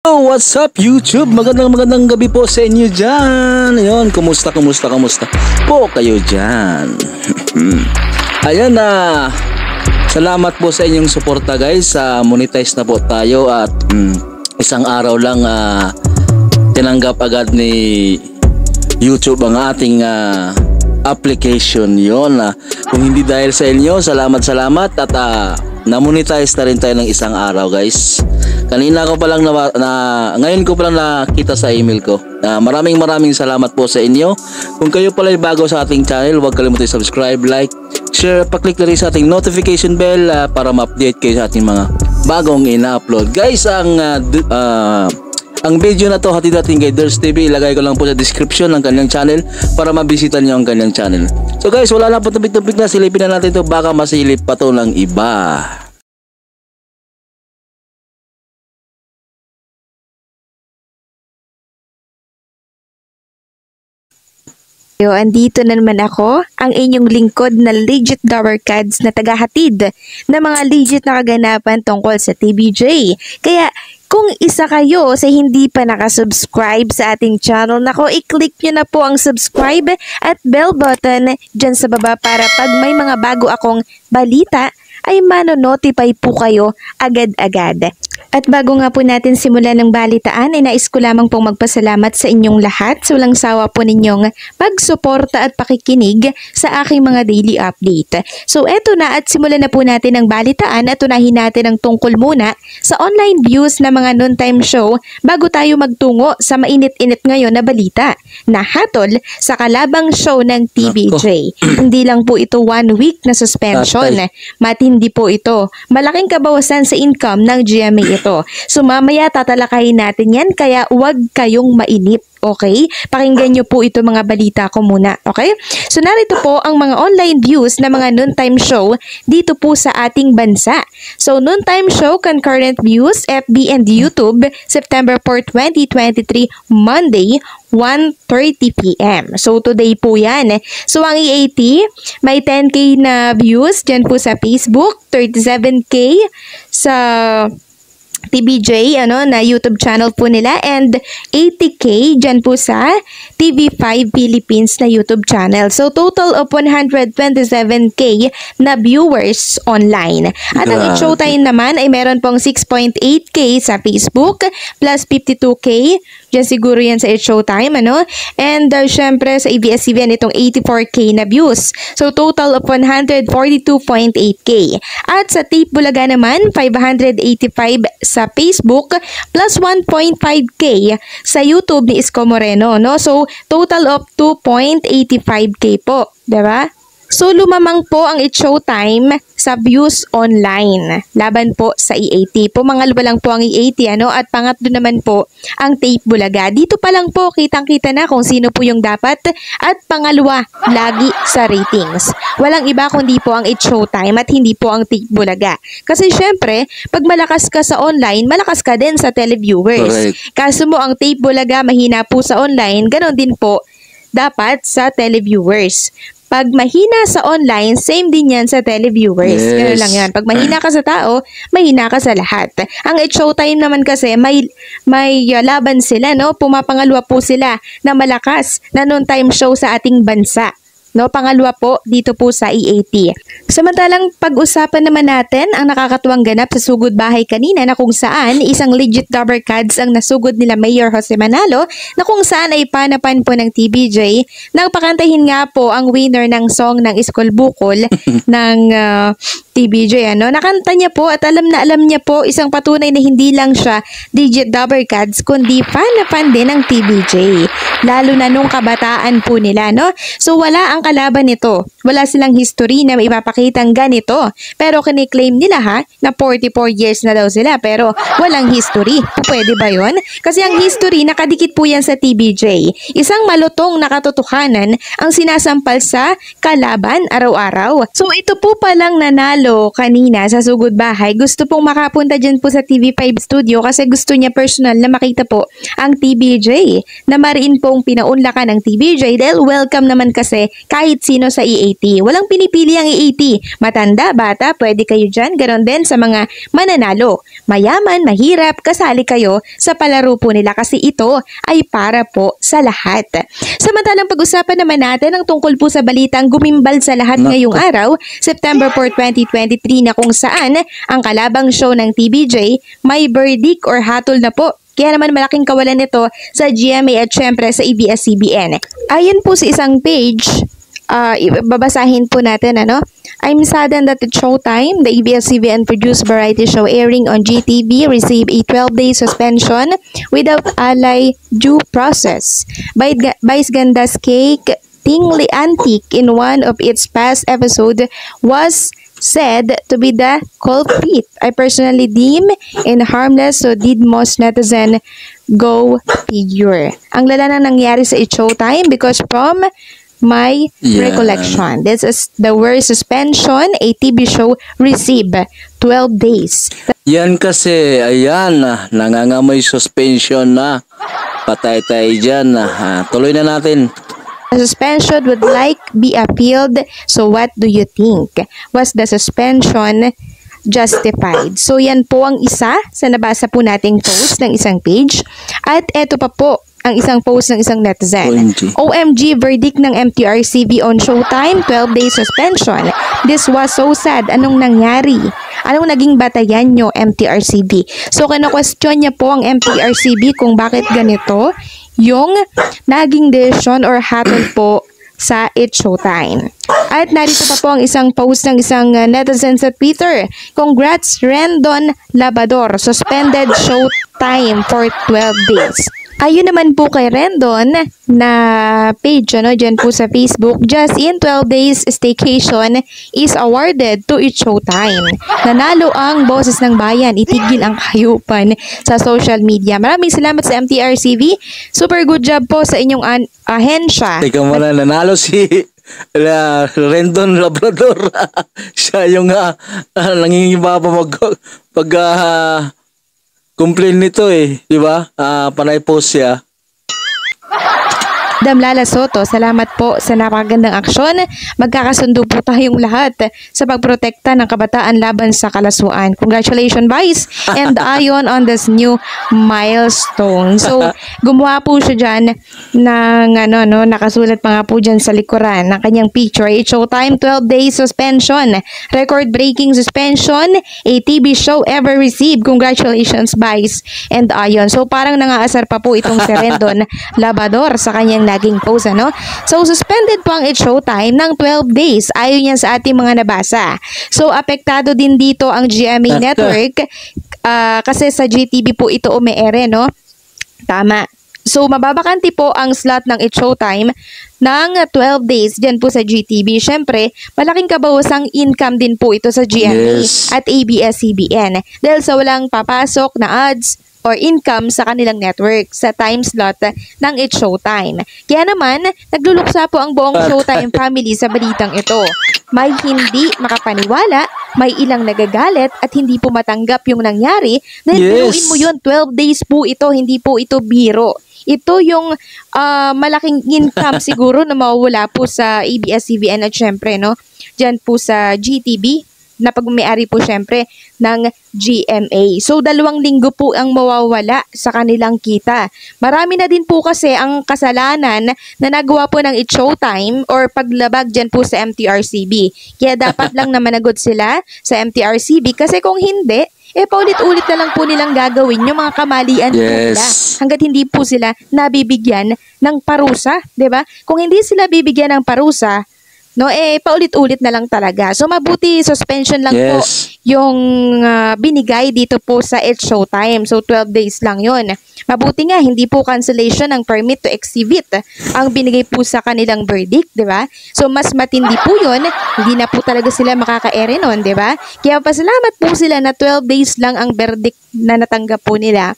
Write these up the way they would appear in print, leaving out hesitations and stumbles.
Oh, what's up YouTube? Magandang gabi po sa inyo dyan. Ayun, kumusta po kayo dyan? Ayan na. Salamat po sa inyong suporta guys. Monetize na po tayo at isang araw lang tinanggap agad ni YouTube ang ating application yon. Kung hindi dahil sa inyo, salamat at na-monetize na rin tayo ng isang araw guys. Kanina ko pa lang ngayon ko pa lang nakita sa email ko. Maraming salamat po sa inyo. Kung kayo pala ay bago sa ating channel, huwag kalimutan subscribe, like, share, pa-click na rin sa ating notification bell para ma-update kayo sa ating mga bagong ina-upload. Guys, ang video na to hatid natin kay Ders TV. Ilagay ko lang po sa description ng kanyang channel para mabisita niyo ang kanyang channel. So guys, wala lang po tupik-tupik na, silipin na natin to, baka masilip pa to ng iba. Andito na naman ako, ang inyong lingkod na legit Dower Cards na tagahatid na mga legit na kaganapan tungkol sa TBJ. Kaya kung isa kayo sa hindi pa nakasubscribe sa ating channel, i-click nyo na po ang subscribe at bell button dyan sa baba para pag may mga bago akong balita ay mano-notify po kayo agad-agad. At bago nga po natin simulan ng balitaan, ay nais ko lamang pong magpasalamat sa inyong lahat sa walang sawa po ninyong pagsuporta at pakikinig sa aking mga daily update. So eto na at simulan na po natin ang balitaan at unahin natin ang tungkol muna sa online views na mga noontime show bago tayo magtungo sa mainit-init ngayon na balita na hatol sa kalabang show ng TBJ. Hindi lang po ito 1 week na suspension. Matindi po ito. Malaking kabawasan sa income ng GMA ito. So mamaya tatalakayin natin yan, kaya huwag kayong mainip. Okay? Pakinggan nyo po ito mga balita ko muna. Okay? So narito po ang mga online views na mga noontime show dito po sa ating bansa. So noontime show concurrent views FB and YouTube September 4, 2023 Monday 1:30 PM. So today po yan. So ang EAT may 10K na views dyan po sa Facebook, 37K sa TBJ na YouTube channel po nila, and 80K dyan po sa TV5 Philippines na YouTube channel. So total of 127K na viewers online. At ang Showtime naman ay meron pong 6.8K sa Facebook plus 52K. Diyan siguro yan sa Showtime, And syempre sa ABS-CBN itong 84K na views. So total of 142.8K. At sa Tape Bulaga naman, 585 sa Facebook plus 1.5K sa YouTube ni Isko Moreno, So total of 2.85K po, 'di ba? So lumamang po ang Showtime sa views online laban po sa EAT. Pumangalawa lang po ang EAT at pangatlo naman po ang Tape Bulaga. Dito pa lang po kitang-kita na kung sino po yung dapat at pangalawa lagi sa ratings. Walang iba kundi po ang Showtime at hindi po ang Tape Bulaga. Kasi syempre, pag malakas ka sa online, malakas ka din sa televiewers. Kaso mo ang Tape Bulaga mahina po sa online, ganon din po dapat sa televiewers. Pag mahina sa online, same din yan sa televiewers. Ganun lang yan. Pag mahina ka sa tao, mahina ka sa lahat. Ang Showtime naman kasi, may laban sila, Pumapangalawa po sila na malakas na noontime show sa ating bansa. Pangalawa po dito po sa EAT. Samantalang pag-usapan naman natin ang nakakatuwang ganap sa sugod bahay kanina na kung saan isang legit Dower Cards ang nasugod nila Mayor Jose Manalo na kung saan ay panapan po ng TBJ. Nagpakantahin nga po ang winner ng song ng Iskol Bukol ng TBJ. Nakanta niya po at alam niya po, isang patunay na hindi lang siya legit Dower Cards kundi panapan din ng TBJ. Lalo na nung kabataan po nila. So wala ang kalaban nito. Wala silang history na maipapakitang ganito. Pero kiniklaim nila na 44 years na daw sila pero walang history. Pwede ba yun? Kasi ang history nakadikit po yan sa TBJ. Isang malutong na katotohanan ang sinasampal sa kalaban araw-araw. So ito po palang nanalo nanalo kanina sa Sugod Bahay, gusto pong makapunta dyan po sa TV5 studio kasi gusto niya personal na makita po ang TBJ. Na mariin pong pinaunlakan ng TBJ dahil welcome naman kasi kahit sino sa EAT. Walang pinipili ang EAT. Matanda, bata, pwede kayo dyan. Ganon din sa mga mananalo. Mayaman, mahirap, kasali kayo sa palaro po nila kasi ito ay para po sa lahat. Samantalang pag-usapan naman natin ang tungkol po sa balitang gumimbal sa lahat ngayong araw, September 4, 2023 na kung saan ang kalabang show ng TBJ may verdict or hatol na po. Kaya naman malaking kawalan nito sa GMA at syempre sa ABS-CBN. Ayon po sa isang page, babasahin po natin ano. I'm saddened that at Showtime, the ABS-CBN produced variety show airing on GTV received a 12-day suspension without ally due process. Vice Ganda's Cake Tingly Antique in one of its past episode was said to be the culprit. I personally deem in harmless, so did most netizen go figure. Ang lala na nangyari sa It's Showtime because from my recollection, this is the worst suspension a TV show received, 12 days. Yan kasi, ayan, nangangamoy suspension na. Patay tayo dyan. Tuloy na natin. The suspension would like be appealed. So what do you think? Was the suspension justified? So yan po ang isa sa nabasa po nating post ng isang page. At eto pa po ang isang post ng isang netizen. OMG verdict ng MTRCB on Showtime, 12-day suspension. This was so sad. Anong nangyari? Anong naging batayan nyo, MTRCB? So kina-question niya po ang MTRCB kung bakit ganito yung naging decision or hatol po sa It's Showtime. At narito pa po ang isang post ng isang netizen sa Twitter. Congrats Rendon Labador, suspended Showtime for 12 days. Ayun naman po kay Rendon na page dyan po sa Facebook, just in 12 days staycation is awarded to It's Showtime. Nanalo ang Boses ng Bayan, itigil ang hayupan sa social media. Maraming salamat sa MTRCB. Super good job po sa inyong ahensya. Teka muna, nanalo si Rendon Labrador. Siya yung nangingiba pa pag complain nito di ba? Panay post siya. Lala Soto, salamat po sa napakagandang aksyon. Magkakasundo po tayong lahat sa pagprotekta ng kabataan laban sa kalaswaan. Congratulations, Vice, and Ayon on this new milestone. So, gumawa po siya dyan ng nakasulat pa nga po dyan sa likuran ng kanyang picture. It's Showtime, 12-day suspension. Record-breaking suspension, a TV show ever received. Congratulations, Vice and Ayon. So, parang nangaasar pa po itong si Rendon Labador sa kanyang naging post, So, suspended po ang It's Showtime ng 12 days. Ayon yan sa ating mga nabasa. So, apektado din dito ang GMA Network kasi sa GTV po ito umeere, Tama. So, mababakanti po ang slot ng It's Showtime ng 12 days dyan po sa GTV. Siyempre, malaking kabawasang income din po ito sa GMA at ABS-CBN dahil sa walang papasok na ads or income sa kanilang network sa time slot ng It's Showtime. Kaya naman, nagluluksa po ang buong Showtime family sa balitang ito. May hindi makapaniwala, may ilang nagagalit at hindi po matanggap yung nangyari dahil biruin mo yun, 12 days po ito, hindi po ito biro. Ito yung malaking income siguro na mawawala po sa ABS-CBN at syempre, dyan po sa GTV na pag-may-ari po syempre ng GMA. So, 2 linggo po ang mawawala sa kanilang kita. Marami na din po kasi ang kasalanan na nagawa po ng It's Showtime or paglabag dyan po sa MTRCB. Kaya dapat lang na managot sila sa MTRCB kasi kung hindi, paulit-ulit na lang po nilang gagawin yung mga kamalian po nila hanggat hindi po sila nabibigyan ng parusa, 'di ba? Kung hindi sila bibigyan ng parusa, paulit-ulit na lang talaga. So, mabuti suspension lang po yung binigay dito po sa It's Showtime. So, 12 days lang yon. Mabuti nga, hindi po cancellation ng permit to exhibit ang binigay po sa kanilang verdict, di ba? So, mas matindi po yun. Hindi na po talaga sila makaka-ere nun, di ba? Kaya pasalamat po sila na 12 days lang ang verdict na natanggap po nila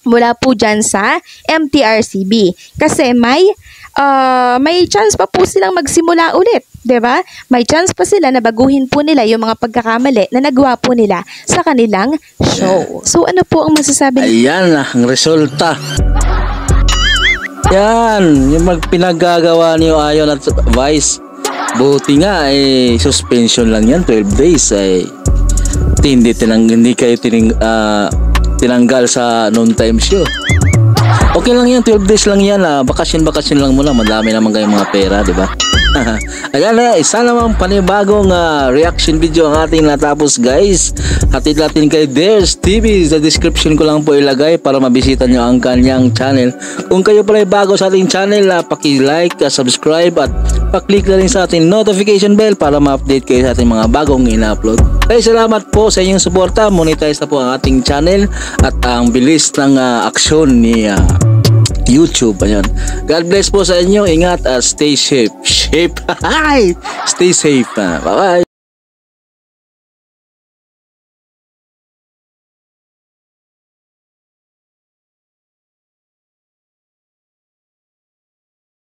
mula po dyan sa MTRCB. Kasi may may chance pa po silang magsimula ulit, 'di ba? May chance pa sila na baguhin po nila yung mga pagkakamali na nagawa po nila sa kanilang show. So ano po ang masasabi niyo? Ayan na ang resulta. Yan, yung pinaggagawa niyo Ayon at Vice. Buti nga suspension lang yan, 12 days hindi kayo tinanggal sa noon time show. Okay lang yan, 12 days lang yan, bakasyon lang muna, madami naman kayong mga pera, di ba? Ayan isa naman panibagong reaction video ang ating natapos guys. Hatid natin kay Dares TV. Sa description ko lang po ilagay para mabisita nyo ang kanyang channel. Kung kayo pala ay bago sa ating channel, paki-like, subscribe at pa-click na rin sa ating notification bell para ma-update kayo sa ating mga bagong ina-upload. Ay salamat po sa inyong suporta. Monetize na po ang ating channel at ang bilis ng aksyon ni YouTube. Ayan. God bless po sa inyo. Ingat at stay safe. Stay safe. Bye-bye.